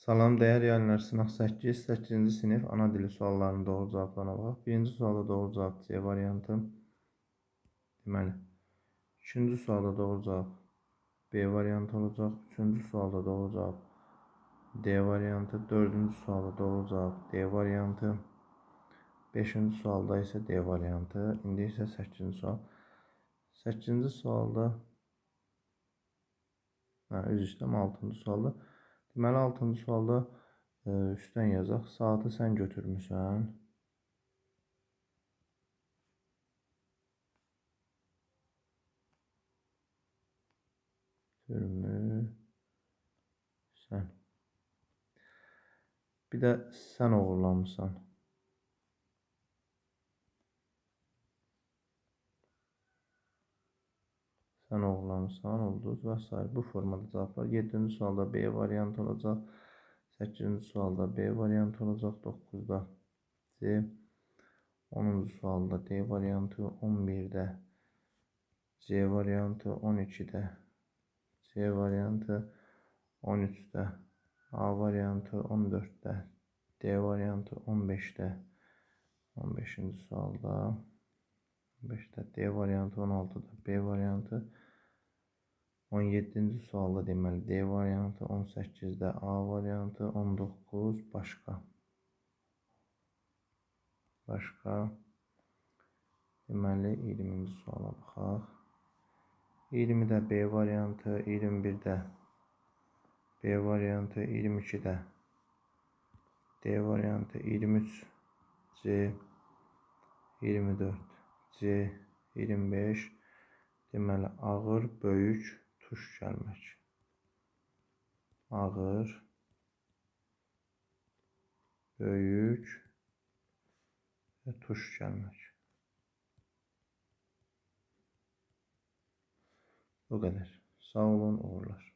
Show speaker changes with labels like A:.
A: Salam değerli öğrenciler, sınıf 8. sınıf ana dili suallarının doğru cevaplarına bak. Birinci sualda doğru cevap C variantı. Deməli, ikinci sualda doğru cevap B variantı olacaq. Üçüncü sualda doğru cevap D variantı. Dördüncü sualda doğru cevap D variantı. Beşinci sualda ise D variantı. İndi isə 8-ci sual. 8-ci sualda üzr istəyirəm, 6-cı sualda. Deməli 6-cı sualda üstdən yazaq. Saatı sən götürmüsən. Sən. Bir də sən oğurlamısan. Sən oğurlamısan, ulduz və s. Bu formada cavablar. 7-ci sualda B variantı olacaq. 8-ci sualda B variantı olacaq. 9-da C. 10-cu sualda D variantı. 11-də C variantı. 12-də C variantı. 13-də A variantı. 14-də D variantı. 15-də 15-ci sualda 15-də D variantı. 16-da B variantı. 17-ci sualda deməli D variantı. 18-də A variantı. 19 başqa. Deməli 20-ci suala baxaq. 20-də B variantı. 21-də B variantı. 22-də D variantı. 23 C. 24 C. 25 deməli ağır, böyük, tuş gəlmək. Ağır, böyük və tuş gəlmək. Bu qədər. Sağ olun, uğurlar.